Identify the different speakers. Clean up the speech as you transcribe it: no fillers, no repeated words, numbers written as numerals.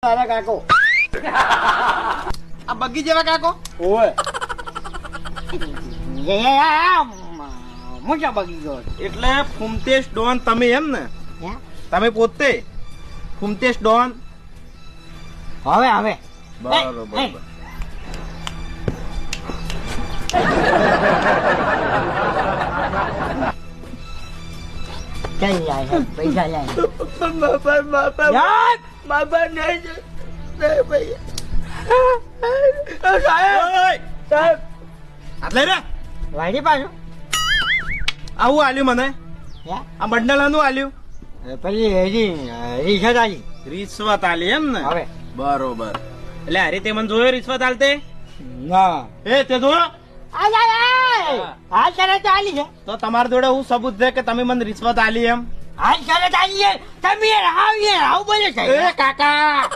Speaker 1: તારા કાકો
Speaker 2: આ બગી જેવા કાકો
Speaker 1: ઓય મોટા બગી ગયો
Speaker 2: એટલે ફૂમતેશ ડોન તમે એમ ને?
Speaker 1: હે?
Speaker 2: તમે પોતે ફૂમતેશ ડોન?
Speaker 1: હવે હવે
Speaker 2: બરોબર.
Speaker 1: એ, ચાલ જાય છે, પૈસા જાય યાર
Speaker 2: બાબા નહીં ભાઈ સાહેબ આટલે રે
Speaker 1: વાડી પાછું
Speaker 2: આવું આલ્યું મને
Speaker 1: હે?
Speaker 2: આ બંડલ આનું આલ્યું
Speaker 1: પછી હજી રિક્ષા આલી
Speaker 2: રિશ્વત આલી એમ ને?
Speaker 1: હવે
Speaker 2: બરોબર. એટલે હારી તે મને જોયો રિશ્વત આલતે?
Speaker 1: ના
Speaker 2: એ તે જોયો?
Speaker 1: હાલ શરત આલી છે
Speaker 2: તો તમારી જોડે હું સબૂત છે કે તમે મને રિશ્વત આલી એમ?
Speaker 1: હાલ શરત આલી છે તમે રાવ બોલે છે
Speaker 2: એ કાકા